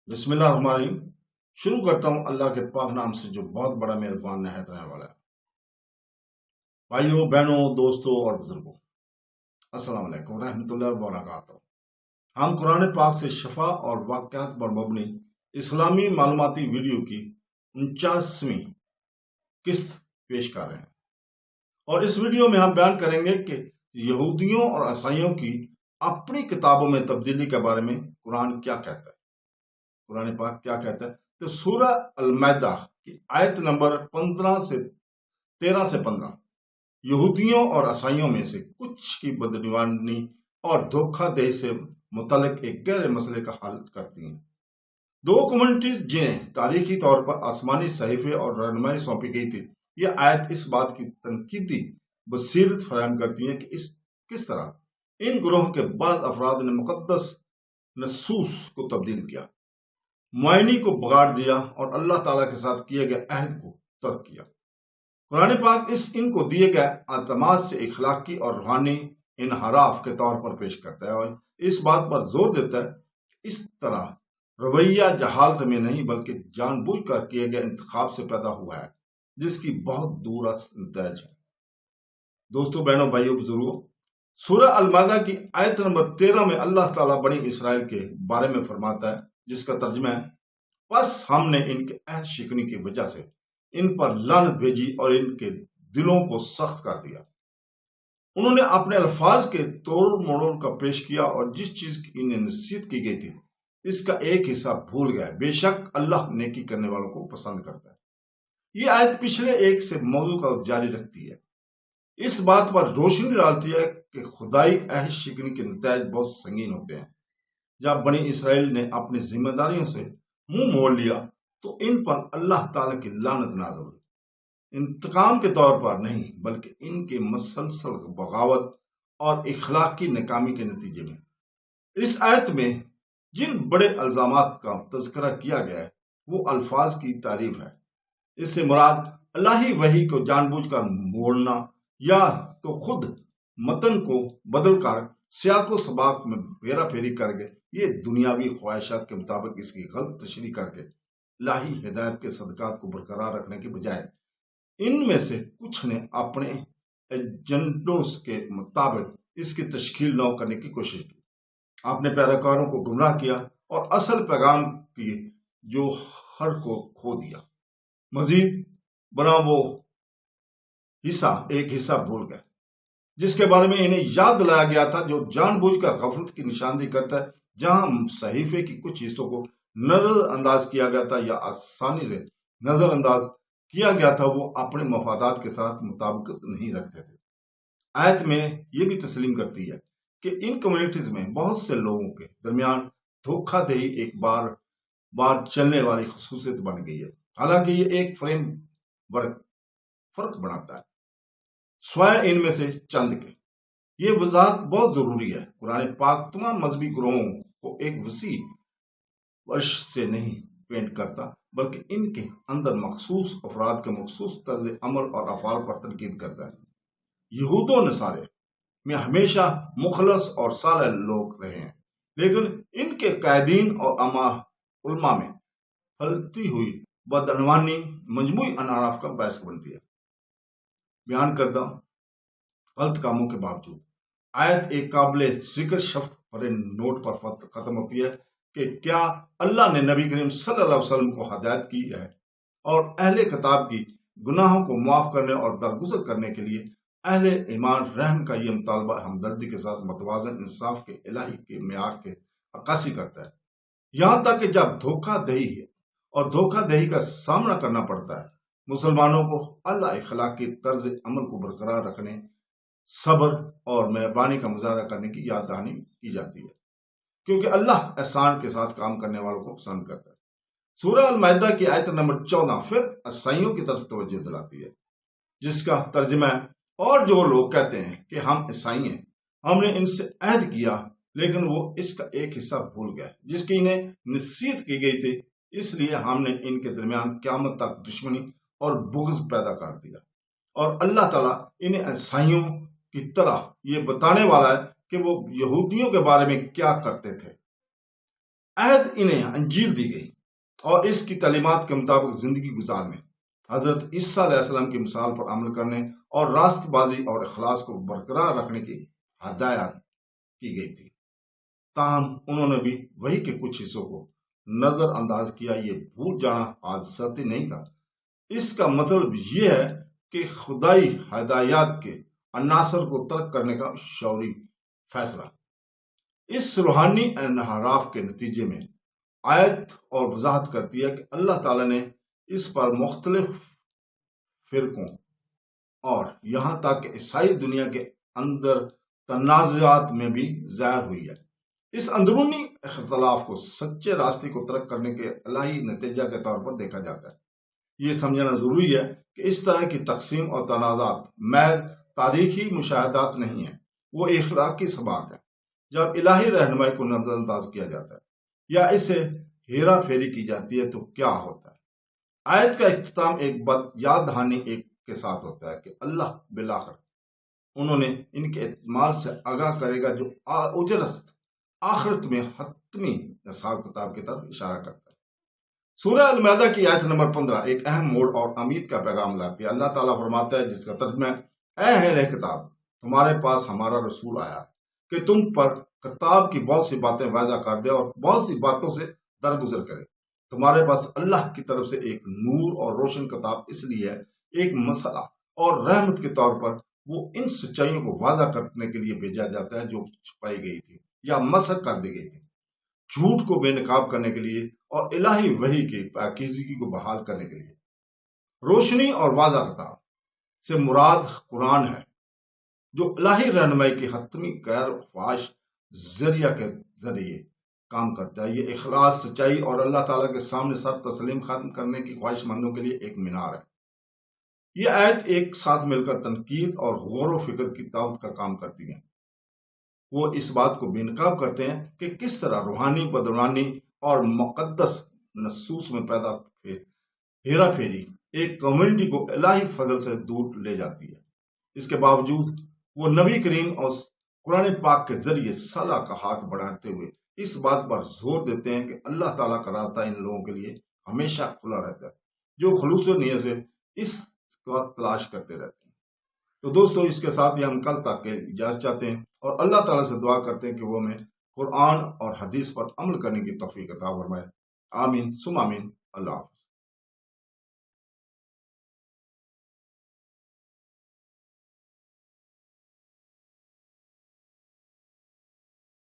بسم اللہ الرحمن الرحیم۔ شروع کرتا ہوں اللہ کے پاک نام سے جو بہت بڑا مہربان نہایت رحم والا ہے۔ بھائیوں، بہنوں، دوستوں اور بزرگوں، السلام علیکم ورحمۃ اللہ وبرکاتہ۔ ہم قرآن پاک سے شفا اور واقعات پر مبنی اسلامی معلوماتی ویڈیو کی 49ویں قسط پیش کر رہے ہیں، اور اس ویڈیو میں ہم بیان کریں گے کہ یہودیوں اور عیسائیوں کی اپنی کتابوں میں تبدیلی کے بارے میں قرآن کیا کہتا ہے، قرآن پاک کیا کہتا ہے۔ تو سورہ المائدہ کی آیت نمبر 13 سے 15 یہودیوں اور عیسائیوں میں سے کچھ کی بدعنوانی اور دھوکہ دہی سے متعلق ایک گہرے مسئلے کا حل کرتی ہیں۔ دو کمیونٹیز جنہیں تاریخی طور پر آسمانی صحیفے اور رہنمائی سونپی گئی تھی، یہ آیت اس بات کی تنقیدی بصیرت فراہم کرتی ہے کہ کس طرح ان گروہوں کے بعض افراد نے مقدس نصوص کو تبدیل کیا، معینی کو بگاڑ دیا اور اللہ تعالیٰ کے ساتھ کیے گئے عہد کو ترک کیا۔ قرآن پاک ان کو دیے گئے اعتماد سے اخلاقی اور روحانی انحراف کے طور پر پیش کرتا ہے، اور اس بات پر زور دیتا ہے کہ اس طرح رویہ جہالت میں نہیں بلکہ جان بوجھ کر کیے گئے انتخاب سے پیدا ہوا ہے، جس کی بہت دور نتائج ہے۔ دوستوں، بہنوں، بھائیوں، بزرگوں، سورہ المائدہ کی آیت نمبر 13 میں اللہ تعالیٰ بنی اسرائیل کے بارے میں فرماتا ہے، جس کا ترجمہ ہے: بس ہم نے ان کے عہد شکنی کی وجہ سے ان پر لعنت بھیجی اور ان کے دلوں کو سخت کر دیا۔ انہوں نے اپنے الفاظ کے توڑ موڑ کا پیش کیا اور جس چیز کی انہیں نصیحت کی گئی تھی اس کا ایک حصہ بھول گئے۔ بے شک اللہ نیکی کرنے والوں کو پسند کرتا ہے۔ یہ آیت پچھلے ایک سے موضوع کا جاری رکھتی ہے، اس بات پر روشنی ڈالتی ہے کہ خدائی عہد شکنی کے نتائج بہت سنگین ہوتے ہیں۔ جب بنی اسرائیل نے اپنی ذمہ داریوں سے منہ موڑ لیا تو ان پر اللہ تعالیٰ کی لعنت نازل ہوئی، انتقام کے طور پر نہیں بلکہ ان کے مسلسل بغاوت اور اخلاقی ناکامی کے نتیجے میں۔ اس آیت میں جن بڑے الزامات کا تذکرہ کیا گیا ہے وہ الفاظ کی تعریف ہے۔ اس سے مراد الہی وحی کو جان بوجھ کر موڑنا یا تو خود متن کو بدل کر سیاق و سباق میں پھیرا پھیری کر کے، یہ دنیاوی خواہشات کے مطابق اس کی غلط تشریح کر کے الہی ہدایت کے صدقات کو برقرار رکھنے کے بجائے ان میں سے کچھ نے اپنے ایجنڈوں کے مطابق اس کی تشکیل نو کرنے کی کوشش کی، اپنے پیروکاروں کو گمراہ کیا اور اصل پیغام کی جوہر کو کھو دیا۔ مزید برآں وہ ایک حصہ بھول گئے جس کے بارے میں انہیں یاد دلایا گیا تھا، جو جان بوجھ کر غفلت کی نشاندہی کرتا ہے۔ جہاں صحیفے کی کچھ حصوں کو نظر انداز کیا گیا تھا یا آسانی سے نظر انداز کیا گیا تھا، وہ اپنے مفادات کے ساتھ مطابقت نہیں رکھتے تھے۔ آیت میں یہ بھی تسلیم کرتی ہے کہ ان کمیونٹیز میں بہت سے لوگوں کے درمیان دھوکہ دہی ایک بار چلنے والی خصوصیت بن گئی ہے، حالانکہ یہ ایک فریم ورک فرق بناتا ہے سوائے ان میں سے چند کے۔ یہ وضاحت بہت ضروری ہے۔ قرآن پاک تمام مذہبی گروہوں کو ایک وسیع برش سے نہیں پینٹ کرتا بلکہ ان کے اندر مخصوص افراد کے مخصوص طرز عمل اور افعال پر تنقید کرتا ہے۔ یہود و نصارے میں ہمیشہ مخلص اور صالح لوگ رہے ہیں، لیکن ان کے قائدین اور علماء میں پھیلتی ہوئی بدعنوانی مجموعی انحراف کا باعث بنتی ہے۔ بیان کردہ غلط کاموں کے باوجود آیت ایک قابل ذکر شفقت بھرے نوٹ پر ختم ہوتی ہے کہ کیا اللہ نے نبی کریم صلی اللہ علیہ وسلم کو ہدایت کی ہے اور اہل کتاب کی گناہوں کو معاف کرنے اور درگزر کرنے کے لیے اہل ایمان رحم کا یہ مطالبہ ہمدردی کے ساتھ متوازن انصاف کے الہی کے معیار کے عکاسی کرتا ہے، یہاں تک کہ جب دھوکہ دہی ہے اور دھوکہ دہی کا سامنا کرنا پڑتا ہے، مسلمانوں کو اعلیٰ اخلاقی طرز عمل کو برقرار رکھنے، صبر اور مہربانی کا مظاہرہ کرنے کی یاد دہانی کی جاتی ہے، کیونکہ اللہ احسان کے ساتھ کام کرنے والوں کو پسند کرتا ہے۔ سورہ المائدہ کی آیت نمبر 14 پھر عیسائیوں کی طرف توجہ دلاتی ہے، جس کا ترجمہ ہے: اور جو لوگ کہتے ہیں کہ ہم عیسائی ہیں، ہم نے ان سے عہد کیا لیکن وہ اس کا ایک حصہ بھول گئے جس کی انہیں نصیحت کی گئی تھی، اس لیے ہم نے ان کے درمیان قیامت تک دشمنی اور بغض پیدا کر دیا۔ اور اللہ تعالیٰ انہیں عیسائیوں کی طرح یہ بتانے والا ہے کہ وہ یہودیوں کے بارے میں کیا کرتے تھے۔ عہد انہیں انجیل دی گئی اور اس کی تعلیمات کے مطابق زندگی گزارنے، حضرت عیسیٰ علیہ السلام کی مثال پر عمل کرنے اور راست بازی اور اخلاص کو برقرار رکھنے کی ہدایت کی گئی تھی۔ تاہم انہوں نے بھی وہی کے کچھ حصوں کو نظر انداز کیا۔ یہ بھول جانا حادثاتی نہیں تھا، اس کا مطلب یہ ہے کہ خدائی ہدایات کے عناصر کو ترک کرنے کا شعوری فیصلہ۔ اس روحانی انحراف کے نتیجے میں آیت اور وضاحت کرتی ہے کہ اللہ تعالیٰ نے اس پر مختلف فرقوں اور یہاں تک کہ عیسائی دنیا کے اندر تنازعات میں بھی ظاہر ہوئی ہے۔ اس اندرونی اختلاف کو سچے راستے کو ترک کرنے کے الہی نتیجہ کے طور پر دیکھا جاتا ہے۔ یہ سمجھنا ضروری ہے کہ اس طرح کی تقسیم اور تنازعات محض تاریخی مشاہدات نہیں ہیں، وہ اخلاقی سباق ہے۔ جب الہی رہنمائی کو نظر انداز کیا جاتا ہے یا اسے ہیرا پھیری کی جاتی ہے تو کیا ہوتا ہے؟ آیت کا اختتام ایک یاد دہانی کے ساتھ ہوتا ہے کہ اللہ بالآخر انہوں نے ان کے اعمال سے آگاہ کرے گا جو اجرت آخرت میں حتمی حساب کتاب کی طرف اشارہ کرتا ہے۔ سورہ المائدہ کی آیت نمبر 15 ایک اہم موڑ اور امید کا پیغام لاتی ہے۔ اللہ تعالیٰ فرماتا ہے، جس کا ترجمہ اے اہل کتاب، تمہارے پاس ہمارا رسول آیا کہ تم پر کتاب کی بہت سی باتیں واضح کر دے اور بہت سی باتوں سے درگزر کرے۔ تمہارے پاس اللہ کی طرف سے ایک نور اور روشن کتاب اس لیے ہے، ایک مسئلہ اور رحمت کے طور پر وہ ان سچائیوں کو واضح کرنے کے لیے بھیجا جاتا ہے جو چھپائی گئی تھی یا مسخ کر دی گئی تھی، جھوٹ کو بے نقاب کرنے کے لیے اور الہی وحی کی پاکیزگی کو بحال کرنے کے لیے۔ روشنی اور واضح کتاب سے مراد قرآن ہے، جو الہی رہنمائی کی حتمی غیر خواہش ذریعہ کے ذریعے کام کرتا ہے۔ یہ اخلاص، سچائی اور اللہ تعالیٰ کے سامنے سر تسلیم ختم کرنے کی خواہش مندوں کے لیے ایک مینار ہے۔ یہ آیت ایک ساتھ مل کر تنقید اور غور و فکر کی دعوت کا کام کرتی ہیں۔ وہ اس بات کو بے نقاب کرتے ہیں کہ کس طرح روحانی بدعنوانی اور مقدس نصوص میں پیدا ہیرا پھیری ایک کمیونٹی کو الہی فضل سے دور لے جاتی ہے۔ اس کے باوجود وہ نبی کریم اور قرآن پاک کے ذریعے صلاح کا ہاتھ بڑھاتے ہوئے اس بات پر زور دیتے ہیں کہ اللہ تعالیٰ کا راستہ ان لوگوں کے لیے ہمیشہ کھلا رہتا ہے جو خلوص و نیت سے اس کا تلاش کرتے رہتے ہیں۔ تو دوستو، اس کے ساتھ ہی ہم کل تک کے اجازت چاہتے ہیں اور اللہ تعالیٰ سے دعا کرتے ہیں کہ وہ ہمیں قرآن اور حدیث پر عمل کرنے کی توفیق عطا فرمائے۔ آمین ثم آمین۔ اللہ حافظ۔